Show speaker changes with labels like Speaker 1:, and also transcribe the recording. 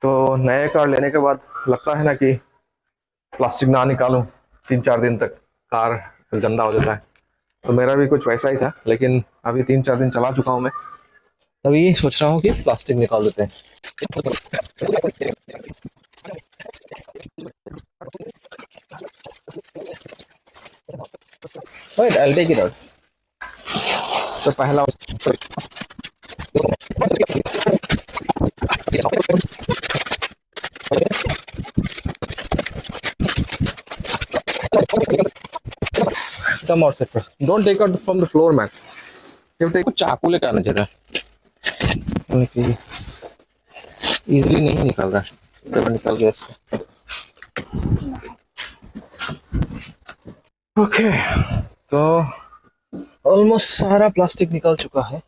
Speaker 1: तो नए कार लेने के बाद लगता है ना कि प्लास्टिक ना निकालूं 3-4 दिन तक कार गंदा हो जाता है। तो मेरा भी कुछ वैसा ही था, लेकिन अभी 3-4 दिन चला चुका हूँ मैं, तभी सोच रहा हूँ कि प्लास्टिक निकाल देते हैं। Wait, I'll take it out. तो पहला come outside first. Don't take out from the floor, man. You take चाकू लेके आना चाहिए था। इजीली नहीं निकल रहा, जब निकल गया इसका। ओके, तो ऑलमोस्ट सारा प्लास्टिक निकल चुका है।